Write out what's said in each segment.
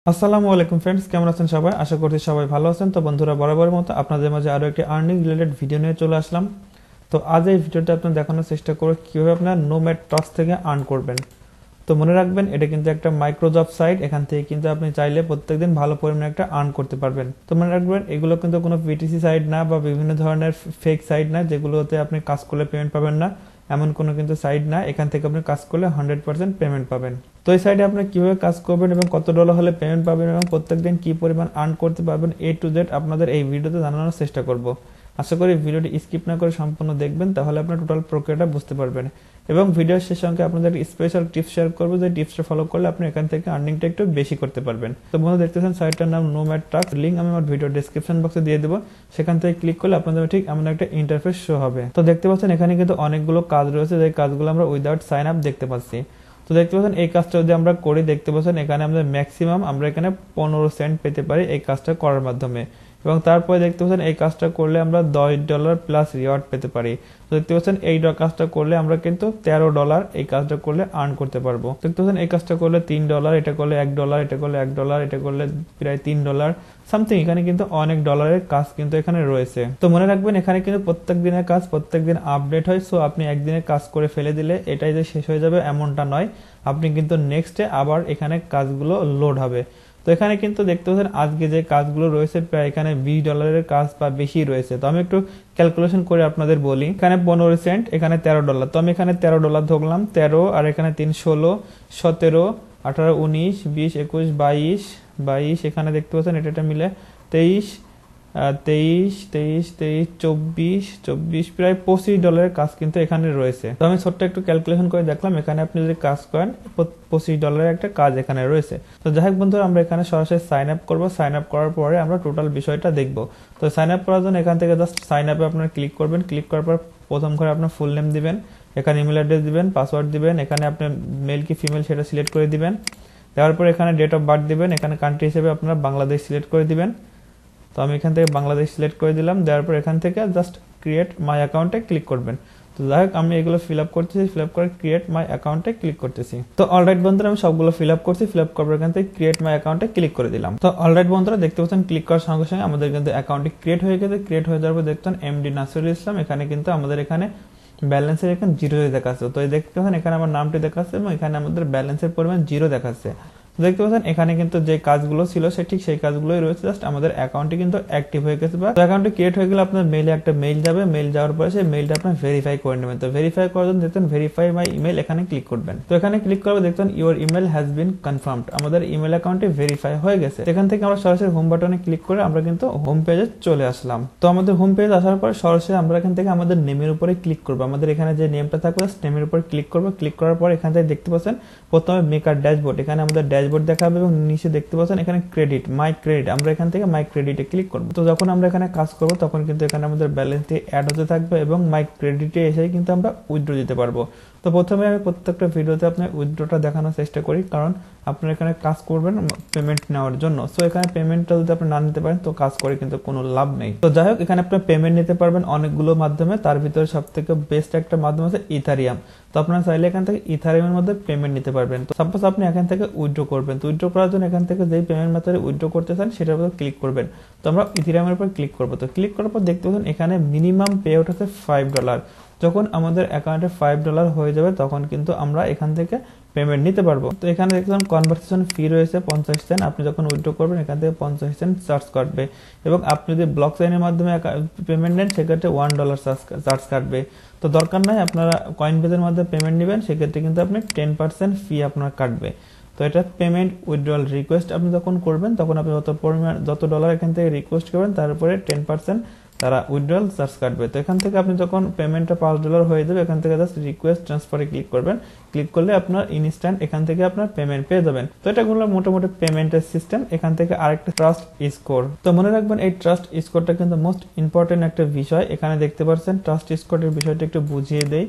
আসসালামু আলাইকুম ফ্রেন্ডস, কেমন আছেন সবাই? আশা করছি সবাই ভালো আছেন। তো বন্ধুরা, বরাবরের মতো আপনাদের মাঝে আরো একটি আর্নিং রিলেটেড ভিডিও নিয়ে চলে আসলাম। তো আজ এই ভিডিওটা আপনাদের দেখানোর চেষ্টা করব কিভাবে আপনার নোম্যাড টক্স থেকে আর্ন করবেন। তো মনে রাখবেন, এটা কিন্তু একটা মাইক্রো জব সাইট। এখান থেকে কিন্তু আপনি চাইলে প্রত্যেকদিন ভালো পরিমাণে একটা আর্ন করতে পারবেন। তো মনে রাখবেন, এগুলো কিন্তু কোনো পিটিসি সাইট না বা বিভিন্ন ধরনের ফেক সাইট না যেগুলোতে আপনি কাজ করলে পেমেন্ট পাবেন না, এমন কোনো কিন্তু সাইট না। এখান থেকে আপনি কাজ করলে 100% পেমেন্ট পাবেন। তো এই সাইটে আপনি কিভাবে কাজ করবেন এবং কত ডলার হলে পেমেন্ট পাবেন এবং প্রত্যেকদিন কি পরিমাণ আর্ন করতে পারবেন, A to Z আপনাদের এই ভিডিওতে জানানোর চেষ্টা করব। আশা করি ভিডিওটি স্কিপ না করে সম্পূর্ণ দেখবেন, তাহলে আপনার টোটাল প্রক্রিয়াটা বুঝতে পারবেন। এবং ভিডিওর শেষ অংশে আপনাদের স্পেশাল টিপস শেয়ার করবো, যে টিপসটা ফলো করলে আপনি এখান থেকে আর্নিংটা একটু বেশি করতে পারবেন। তো বন্ধু, দেখতেছেন সাইটটার নাম নোম্যাড টক্স। লিঙ্ক আমি আমার ভিডিও ডেসক্রিপশন বক্সে দিয়ে দেবো। সেখান থেকে ক্লিক করলে আপনাদের ঠিক এমন একটা ইন্টারফেস শো হবে। তো দেখতে পাচ্ছেন এখানে কিন্তু অনেকগুলো কাজ রয়েছে, যে কাজগুলো আমরা উইদাউট সাইন আপ দেখতে পাচ্ছি। তো দেখতে পাচ্ছেন এই কাজটা যদি আমরা করি, দেখতে পাচ্ছেন এখানে আমাদের ম্যাক্সিমাম আমরা এখানে 15 সেন্ট পেতে পারি এই কাজটা করার মাধ্যমে। এবং তারপরে দেখতে পাচ্ছেন এই কাজটা করলে আমরা $10 প্লাস রিওয়ার্ড পেতে পারি। তো দেখতে পাচ্ছেন এই কাজটা করলে আমরা কিন্তু $13 এই কাজটা করলে আর্ন করতে পারবো। দেখতে পাচ্ছেন এই কাজটা করলে $3, এটা করলে $1, এটা করলে $1, এটা করলে প্রায় $3 সামথিং। এখানে কিন্তু অনেক ডলারের কাজ কিন্তু এখানে রয়েছে। তো মনে রাখবেন, এখানে কিন্তু প্রত্যেক দিনের কাজ প্রত্যেক দিন আপডেট হয়। সো আপনি একদিনে কাজ করে ফেলে দিলে এটাই যে শেষ হয়ে যাবে এমনটা নয়। আপনি কিন্তু নেক্সটে আবার এখানে কাজগুলো লোড হবে। তো এখানে কিন্তু দেখতে পাচ্ছেন আজকে যে কাজগুলো রয়েছে প্রায় এখানে $20 কাজ বা বেশি রয়েছে। তো আমি একটু ক্যালকুলেশন করে আপনাদের বলি। এখানে 15 সেন্ট, এখানে $13। তো আমি এখানে $13 ধরলাম, 13 আর এখানে 3, 16, 17, 18, 19, 20, 21, 22, এখানে দেখতে পাচ্ছেন এটা মিলে 23, 24, প্রায় $25 কাজ কিন্তু এখানে রয়েছে। তো আমি ছোট্ট একটু ক্যালকুলেশন করে দেখলাম, এখানে আপনি যদি কাজ করেন $25 একটা কাজ এখানে রয়েছে। তো যাই হোক বন্ধুরা, আমরা এখানে সরাসরি সাইন আপ করবো। সাইন আপ করার পরে আমরা টোটাল বিষয়টা দেখবো। তো সাইন আপ করার জন্য এখান থেকে জাস্ট সাইন আপে আপনারা ক্লিক করবেন। ক্লিক করার পর প্রথম করে আপনার ফুল নেম দিবেন, এখানে ইমেল অ্যাড্রেস দিবেন, পাসওয়ার্ড দিবেন, এখানে আপনি মেল কি ফিমেল সেটা সিলেক্ট করে দিবেন। দেওয়ার পর এখানে ডেট অফ বার্থ দিবেন, এখানে কান্ট্রি হিসেবে আপনারা বাংলাদেশ সিলেক্ট করে দিবেন। তো আমি এখান থেকে বাংলাদেশ সিলেক্ট করে দিলাম। দেওয়ার পর এখান থেকে জাস্ট ক্রিয়েট মাই অ্যাকাউন্টে ক্লিক করবেন। তো যাই হোক, আমি এগুলো ফিল আপ করতেছি, ফিল আপ করে ক্রিয়েট মাই অ্যাকাউন্টে ক্লিক করতেছি। তো অলরাইট বন্ধুরা, আমি সবগুলো ফিল আপ করছি। ফিল আপ করার এখান থেকে ক্রিয়েট মাই অ্যাকাউন্টে ক্লিক করে দিলাম। তো অলরাইট বন্ধুরা, দেখতে পাচ্ছেন ক্লিক করার সঙ্গে সঙ্গে আমাদের কিন্তু অ্যাকাউন্টটি ক্রিয়েট হয়ে গেছে। ক্রিয়েট হয়ে যাওয়ার পর দেখছেন এমডি নাসিরুল ইসলাম, এখানে কিন্তু আমাদের এখানে ব্যালেন্সের এখানে 0 দেখাচ্ছে। তো দেখতে পাচ্ছেন এখানে আমার নামটি দেখাচ্ছে এবং এখানে আমাদের ব্যালেন্সের পরিমাণ 0 দেখাচ্ছে। দেখতে পাচ্ছেন এখানে কিন্তু যে কাজগুলো ছিল ঠিক সেই কাজগুলোই রয়েছে, জাস্ট আমাদের অ্যাকাউন্টটি কিন্তু অ্যাক্টিভ হয়ে গেছে। বা অ্যাকাউন্টটি ক্রিয়েট হয়ে গেলে আপনার মেইলে একটা মেইল যাবে। মেইল যাওয়ার পরে সেই মেইলটা আপনি ভেরিফাই করে নেবেন। তো ভেরিফাই করার জন্য দেখতেন ভেরিফাই মাই ইমেল, এখানে ক্লিক করবেন। তো এখানে ক্লিক করবে, দেখতেন your email has been confirmed, আমাদের ইমেল অ্যাকাউন্টটি ভেরিফাই হয়ে গেছে। এখান থেকে আমরা সরাসরি হোম বাটনে ক্লিক করে আমরা কিন্তু হোম পেজে চলে আসলাম। তো আমাদের হোম পেজ আসার পর সরাসরি আমরা এখান থেকে আমাদের নেমের উপরে ক্লিক করবো। আমাদের এখানে যে নেমটা থাকবে নেমের উপর ক্লিক করবো। ক্লিক করার পর এখান থেকে দেখতে পাচ্ছেন প্রথমে মেকার ড্যাশবোর্ড, এখানে আমাদের ড্যাশবোর্ড দেখাবে এবং নিচে দেখতে পাচ্ছেন এখানে ক্রেডিট, মাই ক্রেডিট। আমরা এখান থেকে মাই ক্রেডিটে ক্লিক করব। তো যখন আমরা এখানে কাজ করব তখন কিন্তু এখানে আমাদের ব্যালেন্সটি অ্যাড হতে থাকবে এবং মাই ক্রেডিটে এসেই কিন্তু আমরা উইথড্র দিতে পারবো। তো প্রথমে আমি প্রত্যেকটা ভিডিওতে আপনার উইথড্রটা দেখানোর চেষ্টা করি, কারণ আপনারা এখানে কাজ করবেন পেমেন্ট নেওয়ার জন্য। সো এখানে পেমেন্টটা যদি আপনি না নিতে পারেন তো কাজ করে কিন্তু কোনো লাভ নেই। তো যাই হোক, এখানে আপনি পেমেন্ট নিতে পারবেন অনেকগুলো মাধ্যমে। তার ভিতরে সব থেকে বেস্ট একটা মাধ্যম আছে ইথারিয়াম। তো আপনারা চাইলে এখান থেকে ইথারিয়ামের মধ্যে পেমেন্ট নিতে পারবেন। তো সাপোজ আপনি এখান থেকে উইথড্র করবেন, তো উইথড্র করার জন্য এখান থেকে যেই পেমেন্ট মেথডে উইথড্র করতে চান সেটার উপর ক্লিক করবেন। তো আমরা ইথারিয়ামের উপর ক্লিক করবো। তো ক্লিক করার পর দেখতে পাচ্ছেন এখানে মিনিমাম পে আউট আছে $5। যখন আমাদের অ্যাকাউন্টে $5 হয়ে যাবে তখন কিন্তু আমরা এখান থেকে পেমেন্ট নিতে পারবো। তো এখানে দেখলাম কনভার্সেশন ফি রয়েছে 50 সেন্ট। আপনি যখন উইথড্র করবেন এখান থেকে 50 সেন্ট চার্জ কাটবে। এবং আপনি যদি ব্লক চেইনের মাধ্যমে পেমেন্ট নেন সেক্ষেত্রে $1 চার্জ কাটবে। তো দরকার নাই আপনারা কয়েনবেজের মধ্যে পেমেন্ট নেবেন, সেক্ষেত্রে কিন্তু আপনি 10% ফি আপনার কাটবে। তো এটা পেমেন্ট উইথড্রয়াল রিকোয়েস্ট আপনি যখন করবেন তখন আপনি যত ডলার এখান থেকে রিকোয়েস্ট করবেন তার উপরে 10% তারা উইথড্রয়াল চার্জ কাটবে। তো এখান থেকে আপনি যখন পেমেন্টটা $5 হয়ে যাবে এখান থেকে জাস্ট রিকোয়েস্ট ট্রান্সফারে ক্লিক করবেন। ক্লিক করলে আপনার ইনস্ট্যান্ট এখান থেকে আপনার পেমেন্ট পেয়ে যাবেন। তো এটা হলো মোটামুটি পেমেন্টের সিস্টেম। এখান থেকে আরেকটা ট্রাস্ট স্কোর। তো মনে রাখবেন এই ট্রাস্ট স্কোরটা কিন্তু মোস্ট ইম্পর্টেন্ট একটা বিষয়। এখানে দেখতে পাচ্ছেন ট্রাস্ট স্কোরের বিষয়টা একটু বুঝিয়ে দেই।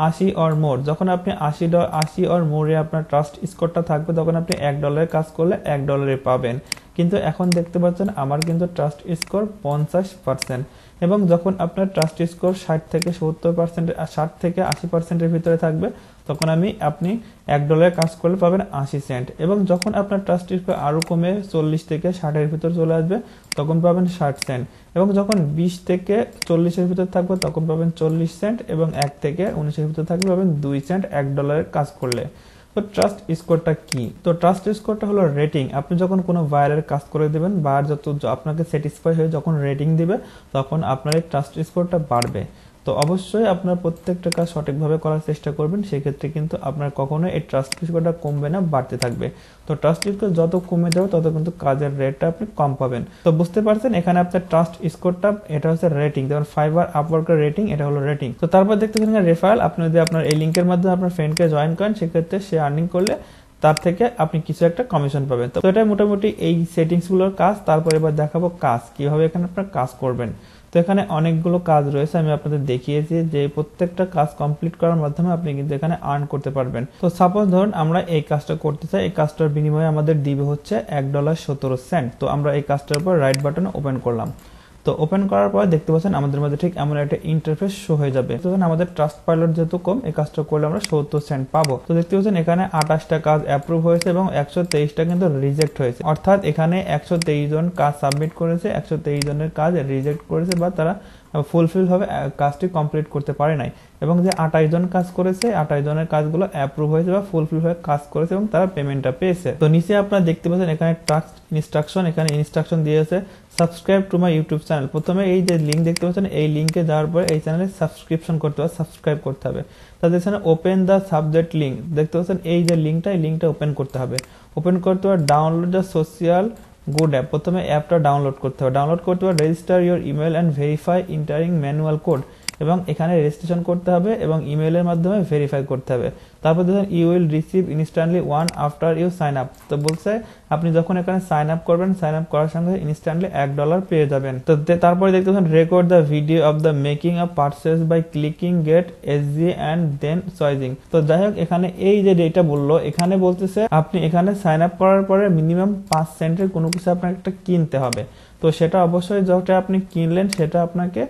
80 অর মোর, যখন আপনি 80 অর মোরে আপনার ট্রাস্ট স্কোরটা থাকবে তখন আপনি $1 কাজ করলে $1 পাবেন। কিন্তু এখন দেখতে পাচ্ছেন আমার কিন্তু ট্রাস্ট স্কোর 50%। এবং যখন আপনার ট্রাস্ট স্কোর 60 থেকে 70%, 60 থেকে 80%-এর ভিতরে থাকবে তখন আপনি $1 কাজ করলে পাবেন 80 সেন্ট। এবং যখন আপনার ট্রাস্ট স্কোর আরো কমে 40 থেকে 60 এর ভিতর চলে আসবে তখন পাবেন 60 সেন্ট। এবং যখন 20 থেকে 40 এর ভিতর থাকবে তখন পাবেন 40 সেন্ট। এবং 1 থেকে 19 এর ভিতর থাকলে পাবেন 2 সেন্ট $1 কাজ করলে। তো ট্রাস্ট স্কোরটা কি? তো ট্রাস্ট স্কোরটা হলো রেটিং। আপনি যখন কোনো বায়ারের কাজ করে দেবেন, বায়ার যত আপনাকে স্যাটিসফাই হয়ে যখন রেটিং দিবে তখন আপনার এই ট্রাস্ট স্কোরটা বাড়বে। তো অবশ্যই আপনার প্রত্যেকটা কাজ সঠিকভাবে করার চেষ্টা করবেন, সেক্ষেত্রে কিন্তু আপনার কখনো এই ট্রাস্ট স্কোরটা কমবে না, বাড়তে থাকবে। তো ট্রাস্ট স্কোর যত কমে যাবে তত কিন্তু কাজের রেটটা আপনি কম পাবেন। তো বুঝতে পারছেন এখানে আপনার ট্রাস্ট স্কোরটা এটা হচ্ছে রেটিং, যেমন ফাইবার আপওয়ার্কের রেটিং, এটা হলো রেটিং। তো তারপর দেখতে পাচ্ছেন রেফারেল। আপনি যদি আপনার এই লিঙ্কের মাধ্যমে আপনার ফ্রেন্ডকে জয়েন করেন, সেক্ষেত্রে সে আর্নিং করলে তার থেকে আপনি কিছু একটা কমিশন পাবেন। তো এটা মোটামুটি এই সেটিংস গুলোর কাজ। তারপর এবার দেখাবো কাজ কিভাবে এখানে আপনার কাজ করবেন। তো এখানে অনেকগুলো কাজ রয়েছে, আমি আপনাদের দেখিয়েছি যে প্রত্যেকটা কাজ কমপ্লিট করার মাধ্যমে আপনি কিন্তু এখানে আর্ন করতে পারবেন। তো সাপোজ ধরুন আমরা এই কাজটা করতে চাই, এই কাজটার বিনিময়ে আমাদের দিবে হচ্ছে $1.17। তো আমরা এই কাজটার উপর রাইট বাটনে ওপেন করলাম। তো ওপেন করার পর দেখতে পাচ্ছেন আমাদের মধ্যে ঠিক এমন একটা ইন্টারফেস শো হয়ে যাবে। তো আমাদের ট্রাস্ট পাইলট যেহেতু কম, এই কাজটা করলে আমরা 70 সেন্ট পাবো। তো দেখতে পাচ্ছেন এখানে 28টা কাজ অ্যাপ্রুভ হয়েছে এবং 123টা কিন্তু রিজেক্ট হয়েছে। অর্থাৎ এখানে 123 জন কাজ সাবমিট করেছে, 123 জনের কাজ রিজেক্ট করেছে বা তারা ফুলফিল ভাবে কাজটি কমপ্লিট করতে পারে নাই। এবং যে 28 জন কাজ করেছে, 28 জনের কাজগুলো অ্যাপ্রুভ হয়েছে বা ফুলফিল ভাবে কাজ করেছে এবং তারা পেমেন্টটা পেয়েছে। তো নিচে আপনারা দেখতে পাচ্ছেন এখানে টাস্ক ইনস্ট্রাকশন, এখানে ইনস্ট্রাকশন দিয়েছে subscribe to my YouTube channel. প্রথমে এই যে লিঙ্ক দেখতে পাচ্ছেন, এই লিঙ্কে যাওয়ার পরে এই চ্যানেলে সাবস্ক্রিপশন করতে হবে, সাবস্ক্রাইব করতে হবে। তাদের এখানে ওপেন দ্য সাবজেক্ট লিঙ্ক দেখতে পাচ্ছেন, এই যে লিঙ্কটা, এই লিঙ্কটা ওপেন করতে হবে। ওপেন করতে হবে download the social good app. প্রথমে অ্যাপটা ডাউনলোড করতে হবে। ডাউনলোড করতে হবে register your email and verify entering manual code. এবং এখানে রেজিস্ট্রেশন করতে হবে এবং ইমেলের মাধ্যমে ভেরিফাই করতে হবে। তারপর দেখুন you will receive instantly one after you sign up. তো বলছে আপনি যখন এখানে সাইন আপ করবেন, সাইন আপ করার সঙ্গে ইনস্ট্যান্টলি $1 পেয়ে যাবেন। তো তারপরে দেখতে পাচ্ছেন record the video of the making a purchase by clicking get SG and then choosing. তো যাই হোক, এখানে এই যে ডেটা বললো, এখানে বলতেছে আপনি এখানে সাইন আপ করার পরে মিনিমাম 5 সেন্টের কোনো কিছু আপনাকে একটা কিনতে হবে। তো সেটা অবশ্যই যেটা আপনি কিনলেন সেটা আপনাকে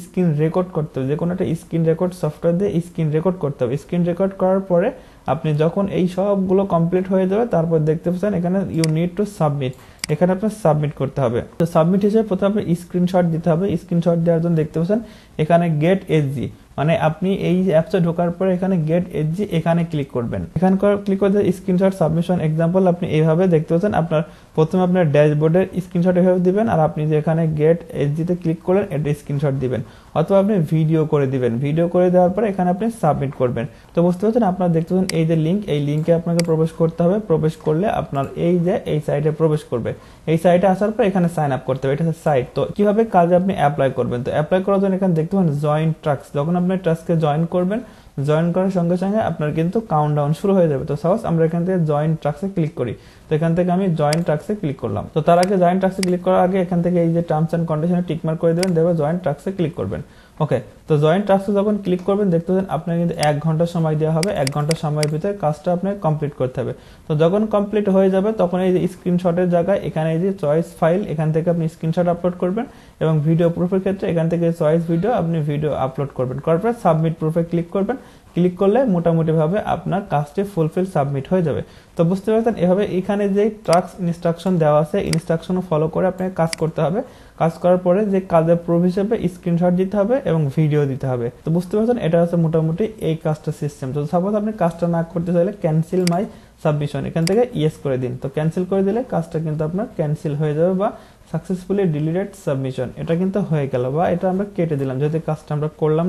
স্ক্রিন রেকর্ড করতে হবে। যে কোনো একটা স্ক্রিন রেকর্ড সফটওয়্যার দিয়ে স্ক্রিন রেকর্ড করতে হবে। স্ক্রিন রেকর্ড করার পরে আপনি যখন এই সবগুলো কমপ্লিট হয়ে যাবে, তারপর দেখতে পাচ্ছেন এখানে ইউ নিড টু সাবমিট, এখানে আপনার সাবমিট করতে হবে। তো সাবমিট হিসেবে প্রথমে আপনি স্ক্রিনশট দিতে হবে। স্ক্রিনশট দেওয়ার জন্য দেখতে পাচ্ছেন এখানে গেট এসজি, মানে আপনি এই অ্যাপসে ঢোকার পরে এখানে গেট এসজি এখানে ক্লিক করবেন। এখানে ক্লিক করে স্ক্রিনশট সাবমিশন এক্সাম্পল আপনি এইভাবে দেখতে পাচ্ছেন, আপনার প্রথমে আপনার ড্যাশবোর্ডের স্ক্রিনশট এভাবে দিবেন, আর আপনি যে এখানে গেট এসজি তে ক্লিক করলেন এটা স্ক্রিনশট দিবেন, অথবা আপনি ভিডিও করে দিবেন। ভিডিও করে দেওয়ার পরে এখানে আপনি সাবমিট করবেন। তো বুঝতে পারছেন, আপনারা দেখতে পাচ্ছেন এই যে লিঙ্ক, এই লিঙ্কে আপনাকে প্রবেশ করতে হবে। প্রবেশ করলে আপনার এই যে এই সাইটে প্রবেশ করবে। এই সাইটে আসার পর এখানে সাইন আপ করতে হবে, এটা হচ্ছে সাইট। তো কিভাবে কাজে আপনি অ্যাপ্লাই করবেন? তো অ্যাপ্লাই করার জন্য এখানে দেখতে পাবেন জয়েন ট্রাস্ক। যখন আপনি ট্রাস্কে জয়েন করবেন, জয়েন করার সঙ্গে সঙ্গে আপনার কিন্তু কাউন্টডাউন শুরু হয়ে যাবে। তো সাপোজ আমরা এখান থেকে জয়েন ট্রাস্কে ক্লিক করি। তো এখান থেকে আমি জয়েন ট্রাস্কে ক্লিক করলাম। তো তার আগে জয়েন ট্রাস্কে ক্লিক করার আগে এখান থেকে এই যে টার্মস এন্ড কন্ডিশনে টিকমার্ক করে দেবেন, দেবে জয়েন ট্রাস্কে ক্লিক করবেন। ওকে, তো জয়েন ট্রাস্কে যখন ক্লিক করবেন দেখতে পাচ্ছেন আপনার কিন্তু 1 ঘন্টা সময় দেওয়া হবে। 1 ঘন্টা সময়ের ভিতরে কাজটা আপনাকে কমপ্লিট করতে হবে। তো যখন কমপ্লিট হয়ে যাবে তখন এই যে স্ক্রিনশটের জায়গায় এখানে এই যে চয়েস ফাইল, এখান থেকে আপনি স্ক্রিনশট আপলোড করবেন। এবং ভিডিও প্রুফের ক্ষেত্রে এখান থেকে চয়েস ভিডিও, আপনি ভিডিও আপলোড করবেন। করার পর সাবমিট প্রুফে ক্লিক করবেন। ক্লিক করলে মোটামুটি ভাবে আপনার কাজটি ফুলফিল সাবমিট হয়ে যাবে। তো বুঝতে পারছেন, এভাবে এখানে যে টাস্ক ইনস্ট্রাকশন দেওয়া আছে, ইনস্ট্রাকশন ফলো করে আপনাকে কাজ করতে হবে। কাজ করার পরে যে কাজের প্রুফ হিসেবে স্ক্রিনশট দিতে হবে এবং ভিডিও দিতে হবে। তো বুঝতে পারছেন, এটা হচ্ছে মোটামুটি এই কাজটা সিস্টেম। তো সাপোজ আপনি কাজটা না করতে চাইলে ক্যান্সেল মাই সাবমিশন এখান থেকে ইয়েস করে দিন। তো ক্যান্সেল করে দিলে কাজটা কিন্তু আপনার ক্যান্সেল হয়ে যাবে বা সাকসেসফুলি ডিলিটেড সাবমিশন, এটা কিন্তু হয়ে গেল বা এটা আমরা কেটে দিলাম, যেহেতু কাজটা আমরা করলাম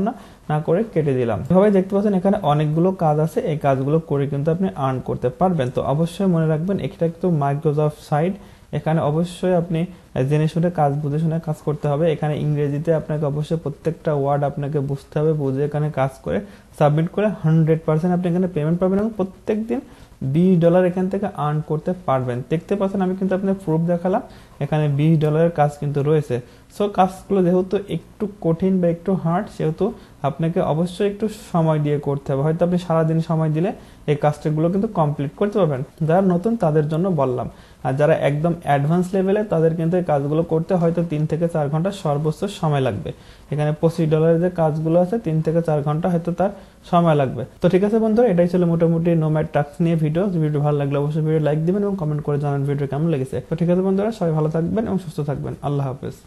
না করে কেটে দিলাম। এভাবে দেখতে পাচ্ছেন এখানে অনেকগুলো কাজ আছে, এই কাজগুলো করে কিন্তু আপনি আর্ন করতে পারবেন। তো অবশ্যই মনে রাখবেন এটা কিন্তু মাইক্রোসফট সাইট, এখানে অবশ্যই আপনি জেনে শুনে কাজ, বুঝে শুনে কাজ করতে হবে। এখানে ইংরেজিতে আপনাকে অবশ্যই প্রত্যেকটা ওয়ার্ড আপনাকে বুঝতে হবে, বুঝে এখানে কাজ করে সাবমিট করে 100% আপনি এখানে পেমেন্ট পাবেন এবং প্রত্যেক দিন $20 এখান থেকে আর্ন করতে পারবেন। দেখতে পাচ্ছেন আমি কিন্তু আপনার প্রুফ দেখালাম, এখানে $20 কাজ কিন্তু রয়েছে। সো কাজগুলো যেহেতু একটু কঠিন বা একটু হার্ড, সেহেতু আপনাকে অবশ্যই একটু সময় দিয়ে করতে হবে। হয়তো আপনি সারাদিন সময় দিলে এই কাজগুলো কিন্তু কমপ্লিট করতে পারবেন। যারা নতুন তাদের জন্য বললাম। আর যারা একদম অ্যাডভান্স লেভেলে তাদের কিন্তু এই কাজগুলো করতে হয়তো 3 থেকে 4 ঘন্টা সর্বোচ্চ সময় লাগবে। এখানে $25 যে কাজগুলো আছে 3 থেকে 4 ঘন্টা হয়তো তার সময় লাগবে। তো ঠিক আছে বন্ধুরা, এটাই ছিল মোটামুটি নোম্যাড টাস্ক নিয়ে ভিডিও ভালো লাগলে অবশ্যই ভিডিও লাইক দিবেন এবং কমেন্ট করে জানান ভিডিও কেমন লেগেছে। তো ঠিক আছে বন্ধুরা, সবাই ভালো থাকবেন এবং সুস্থ থাকবেন। আল্লাহ হাফেজ।